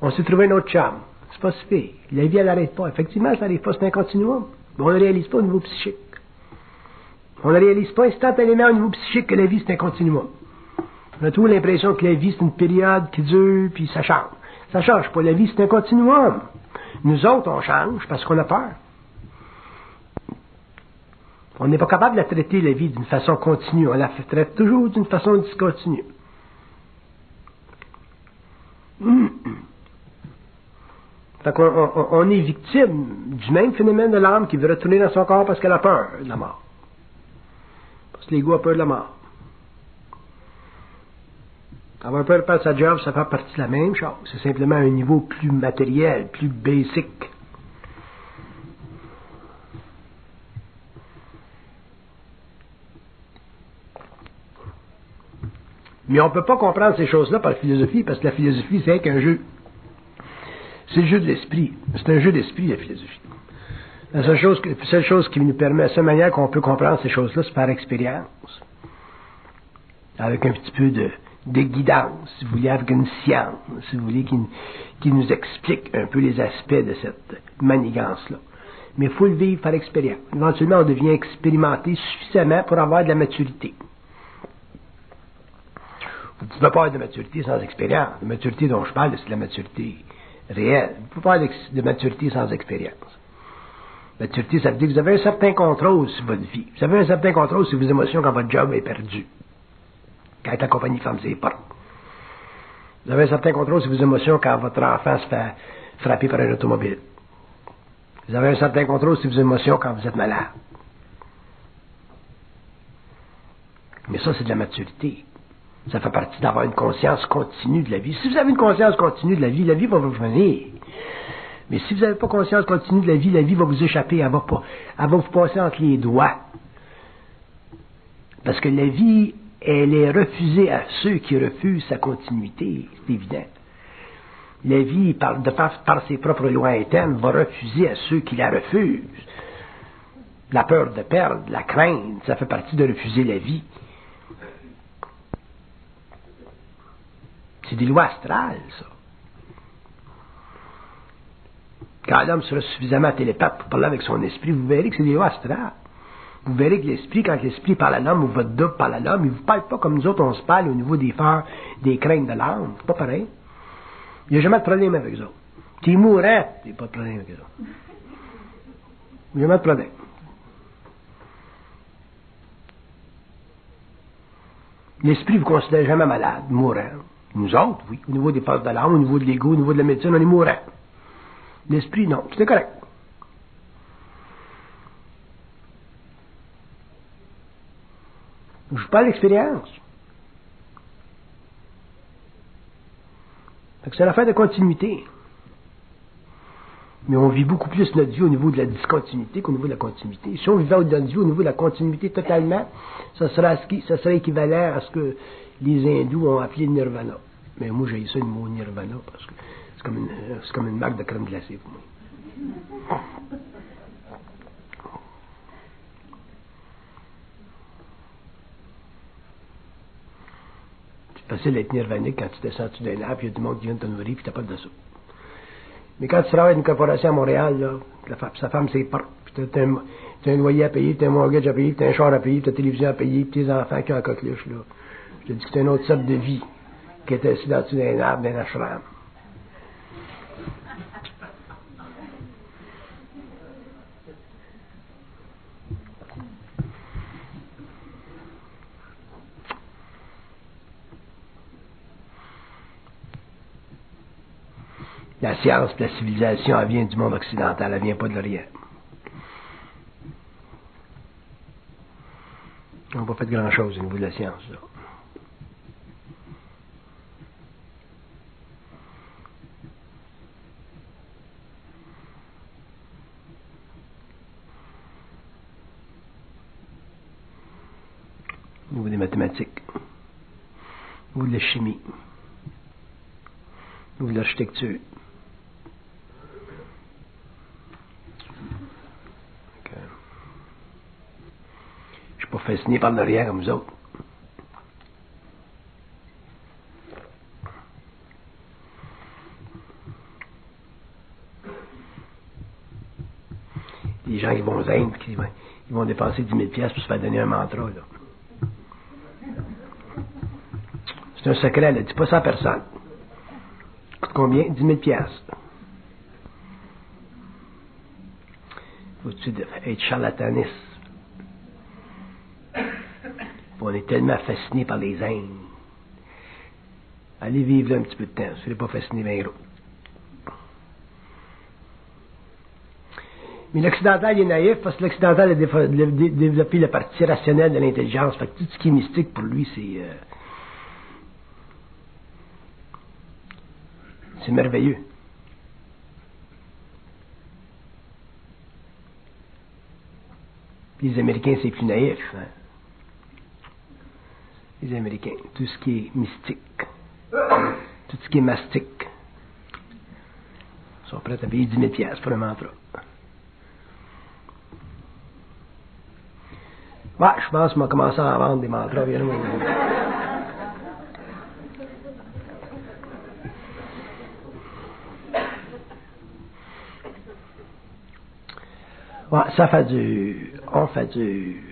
On s'est trouvé notre chum. C'est pas si pire. La vie, elle n'arrête pas. Effectivement, ça n'arrive pas, c'est un continuum. Mais on ne le réalise pas au niveau psychique. On ne réalise pas instantanément au niveau psychique que la vie, c'est un continuum. On a toujours l'impression que la vie, c'est une période qui dure, puis ça change. Ça change pas. La vie, c'est un continuum. Nous autres, on change parce qu'on a peur. On n'est pas capable de traiter la vie d'une façon continue. On la traite toujours d'une façon discontinue. Fait qu'on est victime du même phénomène de l'âme qui veut retourner dans son corps parce qu'elle a peur de la mort. Parce que l'ego a peur de la mort. Avoir peur de perdre sa job, ça fait partie de la même chose. C'est simplement un niveau plus matériel, plus basic. Mais on ne peut pas comprendre ces choses-là par la philosophie, parce que la philosophie, c'est qu'un jeu. C'est le jeu de l'esprit. C'est un jeu d'esprit, la philosophie. La seule chose qui nous permet, la seule manière qu'on peut comprendre ces choses-là, c'est par expérience. Avec un petit peu de guidance, si vous voulez, avec une science, si vous voulez, qui nous explique un peu les aspects de cette manigance-là. Mais il faut le vivre par expérience. Éventuellement, on devient expérimenté suffisamment pour avoir de la maturité. Vous ne pouvez pas avoir de maturité sans expérience. La maturité dont je parle, c'est de la maturité réelle. Vous ne pouvez pas avoir de maturité sans expérience. Maturité, ça veut dire que vous avez un certain contrôle sur votre vie. Vous avez un certain contrôle sur vos émotions quand votre job est perdu. Quand la compagnie ferme ses portes. Vous avez un certain contrôle sur vos émotions quand votre enfant se fait frapper par un automobile. Vous avez un certain contrôle sur vos émotions quand vous êtes malade. Mais ça, c'est de la maturité. Ça fait partie d'avoir une conscience continue de la vie. Si vous avez une conscience continue de la vie va vous venir. Mais si vous n'avez pas conscience continue de la vie va vous échapper, elle va vous passer entre les doigts. Parce que la vie, elle est refusée à ceux qui refusent sa continuité, c'est évident. La vie, par ses propres lois internes, va refuser à ceux qui la refusent. La peur de perdre, la crainte, ça fait partie de refuser la vie. C'est des lois astrales, ça. Quand l'homme sera suffisamment télépathe pour parler avec son esprit, vous verrez que c'est des lois astrales. Vous verrez que l'esprit, quand l'esprit parle à l'homme, ou votre double parle à l'homme, il ne vous parle pas comme nous autres, on se parle au niveau des peurs, des craintes de l'âme. C'est pas pareil. Il n'y a jamais de problème avec eux autres. Tu es mourant, il n'y a pas de problème avec eux autres. Il n'y a jamais de problème. L'esprit ne vous considère jamais malade, mourant. Nous autres, oui. Au niveau des peurs de l'âme, au niveau de l'ego, au niveau de la médecine, on est mourant. L'esprit, non. C'est correct. Je parle d'expérience. C'est l'affaire de continuité. Mais on vit beaucoup plus notre vie au niveau de la discontinuité qu'au niveau de la continuité. Si on vivait notre vie au niveau de la continuité totalement, ça serait équivalent à ce que les hindous ont appelé le nirvana. Mais moi, j'ai ça le mot nirvana parce que c'est comme une marque de crème glacée pour moi. C'est facile d'être nirvanique quand tu descends dessus d'un arbre, il y a du monde qui vient te nourrir, puis tu n'as pas de ça. Mais quand tu travailles dans une corporation à Montréal, là, sa femme c'est porte, puis tu as un loyer à payer, tu as un mortgage à payer, tu as un char à payer, tu as la télévision à payer, puis tes enfants qui ont un coqueluche, là. Je te dis que c'est une autre sorte de vie qui est assis là-dessus d'un arbre, d'un ashram. La science, la civilisation, elle vient du monde occidental, elle vient pas de l'Orient. On n'a pas fait grand-chose au niveau de la science, là. Au niveau des mathématiques, au niveau de la chimie, au niveau de l'architecture. Je suis pas fasciné par l'Orient comme vous autres. Les gens qui vont aux Indes, ils vont dépenser 10 000 $ pour se faire donner un mantra, là. C'est un secret, elle ne dit pas ça à personne. Ça coûte combien? 10 000 $. Faut-tu être charlataniste? On est tellement fasciné par les Indes. Allez vivre là un petit peu de temps, si vous n'êtes pas fasciné bien gros. Mais l'occidental il est naïf parce que l'occidental a développé la partie rationnelle de l'intelligence. Fait que tout ce qui est mystique pour lui, c'est merveilleux. Les Américains, c'est plus naïf. Hein? Les Américains, tout ce qui est mystique, tout ce qui est mastique, sont prêts à payer 10 000 $ pour un mantra. Ouais, je pense qu'on va commencer à en vendre des mantras. Ouais, ça fait on fait du.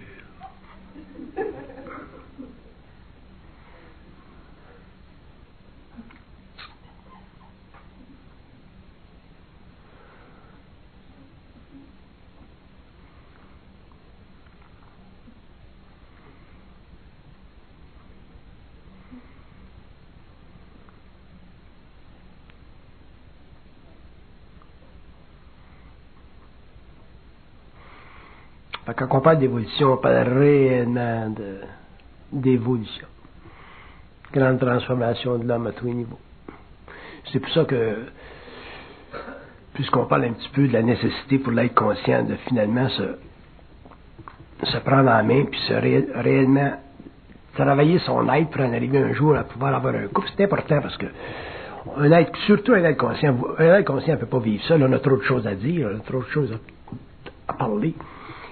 Quand on parle d'évolution, on parle réellement d'évolution. Grande transformation de l'homme à tous les niveaux. C'est pour ça que, puisqu'on parle un petit peu de la nécessité pour l'être conscient de finalement se prendre en main, puis réellement travailler son être pour en arriver un jour à pouvoir avoir un couple, c'est important parce que surtout un être conscient ne peut pas vivre seul, on a trop de choses à dire, on a trop de choses à parler.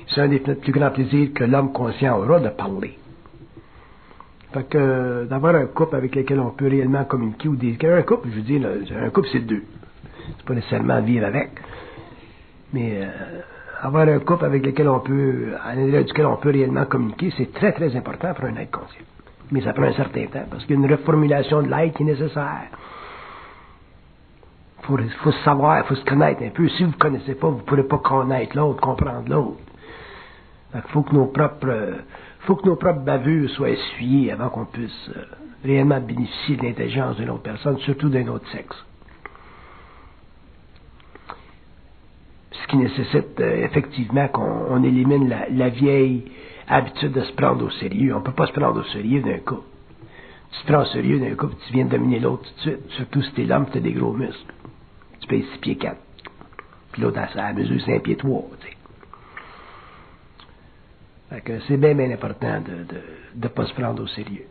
C'est un des plus grands plaisirs que l'homme conscient aura de parler. Fait que d'avoir un couple avec lequel on peut réellement communiquer, ou un couple, je veux dire, un couple c'est deux. C'est pas nécessairement vivre avec. Mais avoir un couple avec lequel on peut, à l'intérieur duquel on peut réellement communiquer, c'est très très important pour un être conscient. Mais ça prend un certain temps, parce qu'il y a une reformulation de l'être qui est nécessaire. Il faut se savoir, il faut se connaître un peu. Si vous ne connaissez pas, vous ne pourrez pas connaître l'autre, comprendre l'autre. Il faut que nos propres bavures soient essuyées avant qu'on puisse réellement bénéficier de l'intelligence d'une autre personne, surtout d'un autre sexe. Ce qui nécessite effectivement qu'on élimine la vieille habitude de se prendre au sérieux. On ne peut pas se prendre au sérieux d'un couple. Tu te prends au sérieux d'un couple, tu viens de dominer l'autre tout de suite, surtout si t'es l'homme, tu as des gros muscles. Tu pèses 6 pieds 4. Puis l'autre, à mesure 5 pieds 3, tu sais. Fait que c'est bien important de ne pas se prendre au sérieux.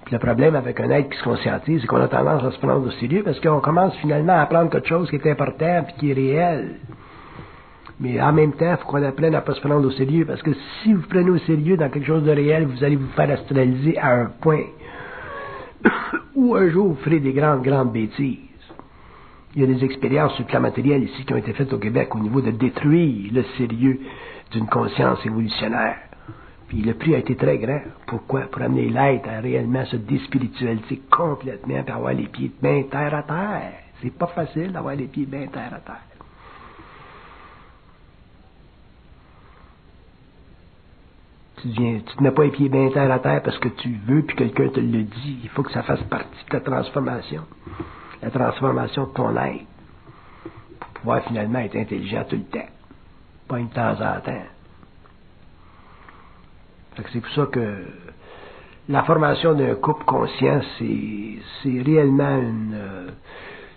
Puis le problème avec un être qui se conscientise, c'est qu'on a tendance à se prendre au sérieux parce qu'on commence finalement à apprendre quelque chose qui est important et qui est réel. Mais en même temps, il faut qu'on apprenne à ne pas se prendre au sérieux parce que si vous prenez au sérieux dans quelque chose de réel, vous allez vous faire astraliser à un point où un jour vous ferez des grandes bêtises. Il y a des expériences sur le plan matériel ici qui ont été faites au Québec au niveau de détruire le sérieux d'une conscience évolutionnaire. Puis le prix a été très grand. Pourquoi? Pour amener l'être à réellement se déspiritualiser complètement et avoir les pieds bien terre à terre. C'est pas facile d'avoir les pieds bien terre à terre. Tu te mets pas les pieds bien terre à terre parce que tu veux puis quelqu'un te le dit. Il faut que ça fasse partie de ta transformation. La transformation de ton être. Pour pouvoir finalement être intelligent tout le temps. Pas une temps en temps. C'est pour ça que la formation d'un couple conscient, c'est réellement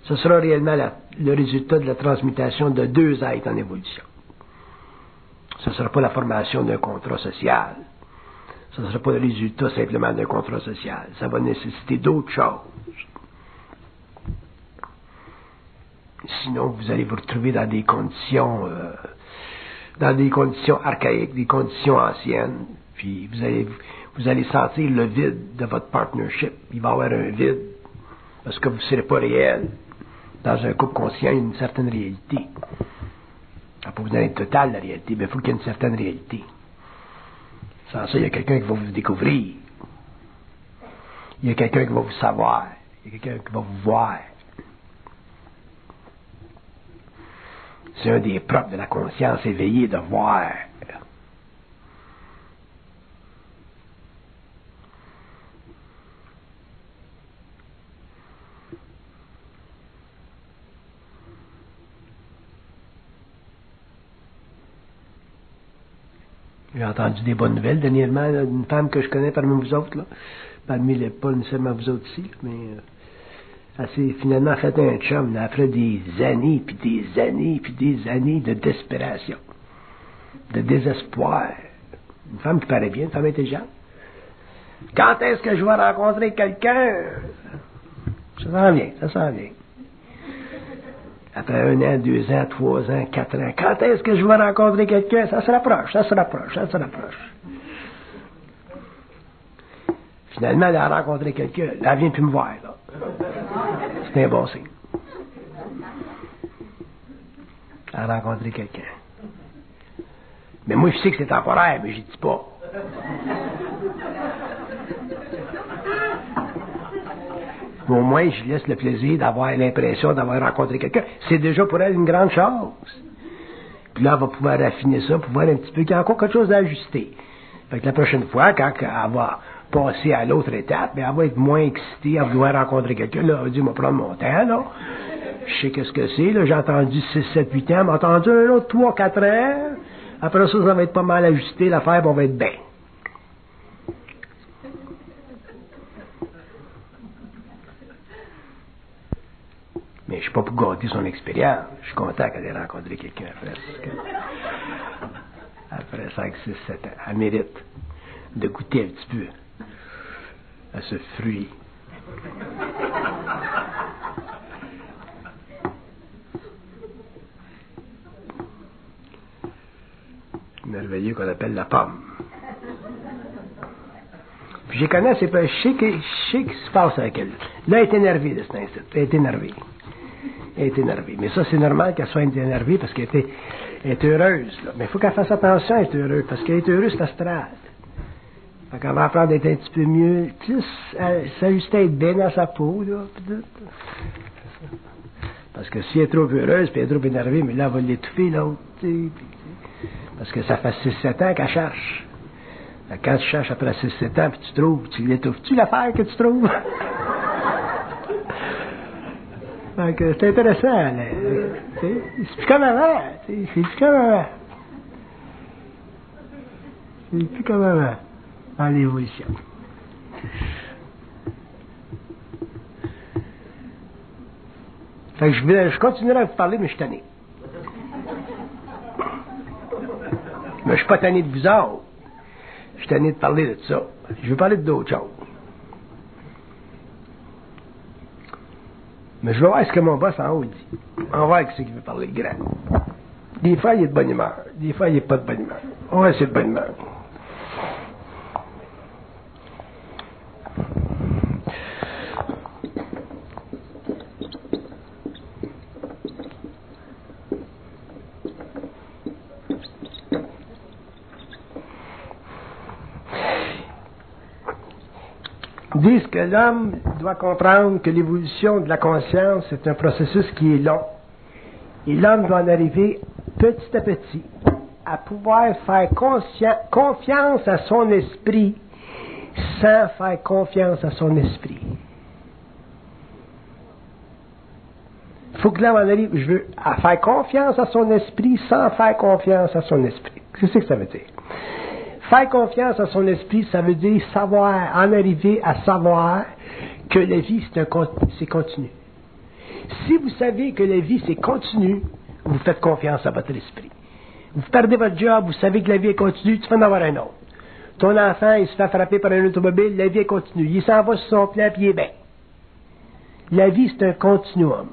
ce sera réellement le résultat de la transmutation de deux êtres en évolution. Ce ne sera pas la formation d'un contrat social. Ce ne sera pas le résultat simplement d'un contrat social. Ça va nécessiter d'autres choses. Sinon, vous allez vous retrouver dans des conditions archaïques, des conditions anciennes. Puis vous allez sentir le vide de votre partnership. Il va y avoir un vide parce que vous ne serez pas réel. Dans un couple conscient, il y a une certaine réalité. Ça peut vous donner une totale la réalité, mais il faut qu'il y ait une certaine réalité. Sans ça, il y a quelqu'un qui va vous découvrir. Il y a quelqu'un qui va vous savoir. Il y a quelqu'un qui va vous voir. C'est un des propres de la conscience éveillée de voir. J'ai entendu des bonnes nouvelles dernièrement d'une femme que je connais parmi vous autres, là. Parmi les, pas nécessairement vous autres ici, mais elle s'est finalement fait un chum, là, après des années, puis des années, puis des années de desperation, de désespoir. Une femme qui paraît bien, une femme intelligente. Quand est-ce que je vais rencontrer quelqu'un? Ça s'en vient. Après 1 an, 2 ans, 3 ans, 4 ans. Quand est-ce que je vais rencontrer quelqu'un? Ça se rapproche, ça se rapproche, ça se rapproche. Finalement, elle a rencontré quelqu'un. Elle vient plus me voir, là. C'est un bon signe. Elle a rencontré quelqu'un. Mais moi, je sais que c'est temporaire, mais je dis pas. Mais au moins, je laisse le plaisir d'avoir l'impression d'avoir rencontré quelqu'un. C'est déjà pour elle une grande chose. Puis là, elle va pouvoir raffiner ça, pour voir un petit peu qu'il y a encore quelque chose à ajuster. Fait que la prochaine fois, quand elle va passer à l'autre étape, bien, elle va être moins excitée à vouloir rencontrer quelqu'un. Là, elle va dire, je vais prendre mon temps, là. Je sais qu'est-ce que c'est, là. J'ai entendu 6, 7, 8 ans, j'ai entendu un autre 3, 4 ans. Après ça, ça va être pas mal ajusté, l'affaire, puis on va être bien. Mais je suis pas pour gâter son expérience. Je suis content qu'elle ait rencontré quelqu'un après 5, 6, 7 ans. Elle mérite de goûter un petit peu à ce fruit. Merveilleux qu'on appelle la pomme. Puis je connais, c'est pas, je sais ce qui se passe avec elle. Là, elle est énervée de cet instant. Elle est énervée. Elle est énervée. Mais ça, c'est normal qu'elle soit énervée parce qu'elle est heureuse. Là. Mais il faut qu'elle fasse attention à être heureuse parce qu'elle est heureuse, c'est astral. Fait qu'elle va apprendre à être un petit peu mieux, plus s'ajuster à être bien dans sa peau. Là. Parce que si elle est trop heureuse puis elle est trop énervée, mais là, elle va l'étouffer, l'autre. Parce que ça fait 6-7 ans qu'elle cherche. Quand tu cherches après 6-7 ans, puis tu trouves, tu l'étouffes-tu l'affaire que tu trouves? Donc, c'est intéressant. Là. C'est plus comme avant. C'est plus comme avant. C'est plus comme avant dans l'évolution. Fait que je continuerai à vous parler, mais je suis tanné. Mais je suis pas tanné de vous autres. Je suis tanné de parler de ça. Je veux parler d'autres choses. Mais je vais voir ce que mon boss en haut dit. On va voir ce qu'il veut parler de grand. Des fois, il est de bonne humeur. Des fois, il n'est pas de bonne humeur. On va essayer de bonne humeur. Disent que l'homme doit comprendre que l'évolution de la conscience est un processus qui est long. Et l'homme doit en arriver petit à petit à pouvoir faire confiance à son esprit sans faire confiance à son esprit. Il faut que l'homme en arrive, à faire confiance à son esprit sans faire confiance à son esprit. C'est ce que ça veut dire. Faire confiance à son esprit, ça veut dire savoir, en arriver à savoir que la vie, c'est continu. Si vous savez que la vie, c'est continu, vous faites confiance à votre esprit. Vous perdez votre job, vous savez que la vie est continue, tu vas en avoir un autre. Ton enfant, il se fait frapper par un automobile, la vie est continue. Il s'en va sur son plan, puis il est bien. La vie, c'est un continuum.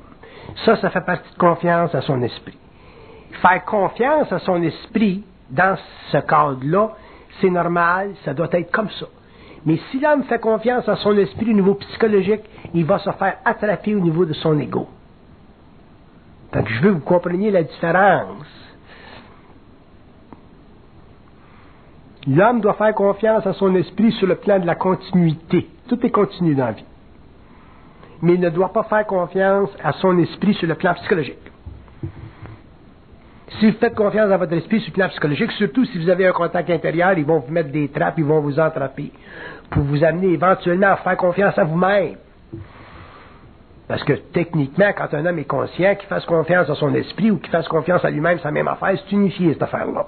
Ça fait partie de confiance à son esprit. Faire confiance à son esprit, dans ce cadre-là, c'est normal, ça doit être comme ça. Mais si l'homme fait confiance à son esprit au niveau psychologique, il va se faire attraper au niveau de son ego. Donc, je veux que vous compreniez la différence. L'homme doit faire confiance à son esprit sur le plan de la continuité. Tout est continu dans la vie. Mais il ne doit pas faire confiance à son esprit sur le plan psychologique. Si vous faites confiance à votre esprit sur le plan psychologique, surtout si vous avez un contact intérieur, ils vont vous mettre des trappes, ils vont vous entrapper pour vous amener éventuellement à faire confiance à vous-même. Parce que techniquement, quand un homme est conscient, qu'il fasse confiance à son esprit ou qu'il fasse confiance à lui-même, c'est la même affaire, c'est unifié cette affaire-là.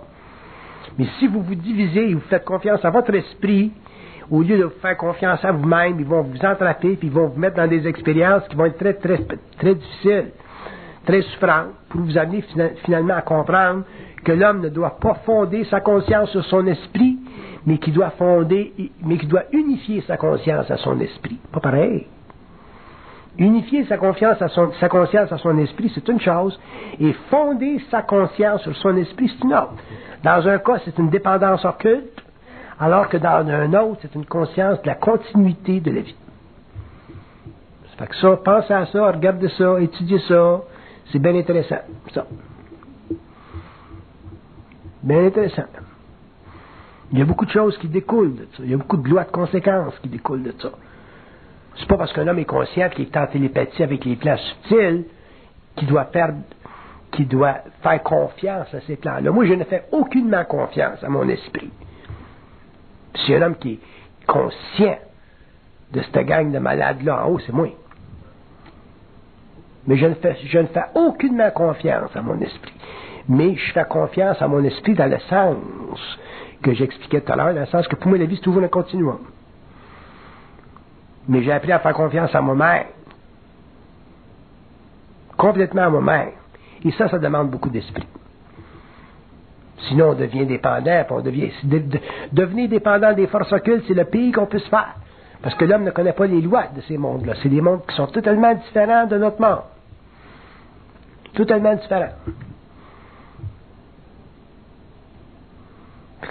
Mais si vous vous divisez et vous faites confiance à votre esprit, au lieu de vous faire confiance à vous-même, ils vont vous entrapper puis ils vont vous mettre dans des expériences qui vont être très, très, très difficiles, très souffrantes, pour vous amener finalement à comprendre que l'homme ne doit pas fonder sa conscience sur son esprit, mais qu'il doit unifier sa conscience à son esprit. Pas pareil. Unifier sa conscience à son esprit, c'est une chose, et fonder sa conscience sur son esprit, c'est une autre. Dans un cas, c'est une dépendance occulte, alors que dans un autre, c'est une conscience de la continuité de la vie. Ça fait que ça, pensez à ça, regardez ça, étudiez ça, c'est bien intéressant, ça. Bien intéressant. Il y a beaucoup de choses qui découlent de ça. Il y a beaucoup de lois de conséquences qui découlent de ça. C'est pas parce qu'un homme est conscient qu'il est en télépathie avec les plans subtils qu'il doit faire confiance à ces plans-là. Moi, je ne fais aucunement confiance à mon esprit. Puis c'est un homme qui est conscient de cette gang de malades-là en haut, c'est moi. Mais je ne fais aucunement confiance à mon esprit. Mais je fais confiance à mon esprit dans le sens que j'expliquais tout à l'heure, dans le sens que pour moi, la vie, c'est toujours un continuum. Mais j'ai appris à faire confiance à moi-même. Complètement à moi-même. Et ça demande beaucoup d'esprit. Sinon, on devient dépendant, puis devenir dépendant des forces occultes, c'est le pire qu'on puisse faire. Parce que l'homme ne connaît pas les lois de ces mondes-là. C'est des mondes qui sont totalement différents de notre monde. Totalement différents.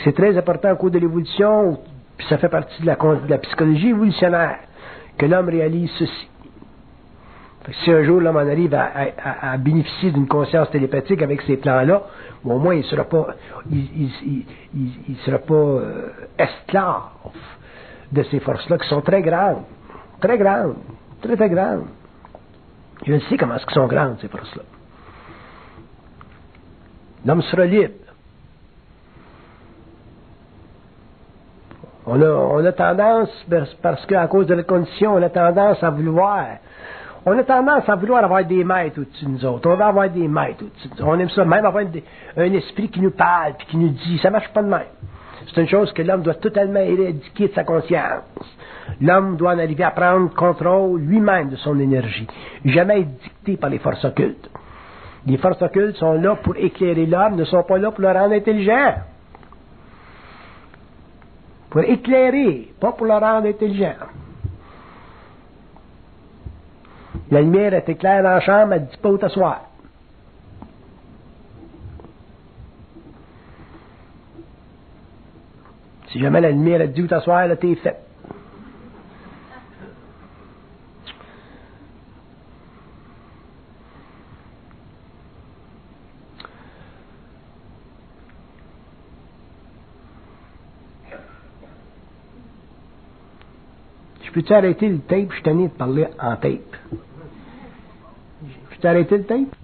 C'est très important au cours de l'évolution, puis ça fait partie de la psychologie évolutionnaire, que l'homme réalise ceci. Si un jour l'homme en arrive à bénéficier d'une conscience télépathique avec ces plans-là, au moins il ne sera pas, esclave de ces forces-là qui sont très grandes. Très grandes. Très, très grandes. Je sais comment elles sont grandes, ces forces-là. L'homme sera libre. On a tendance, parce qu'à cause de la condition, on a tendance à vouloir avoir des maîtres au-dessus de nous autres. On va avoir des maîtres au-dessus de nous autres. On aime ça, même avoir un esprit qui nous parle et qui nous dit, ça marche pas de même. C'est une chose que l'homme doit totalement éradiquer de sa conscience. L'homme doit en arriver à prendre contrôle lui-même de son énergie. Jamais être dicté par les forces occultes. Les forces occultes sont là pour éclairer l'homme, ne sont pas là pour le rendre intelligent. Pour éclairer, pas pour le rendre intelligent. La lumière est éclaire dans la chambre, elle ne dit pas où t'asseoir. Si jamais la lumière elle dit où t'asseoir, là t'es fait. Je peux-tu arrêter le tape? Je suis tanné de parler en tape. Je peux-tu arrêter le tape?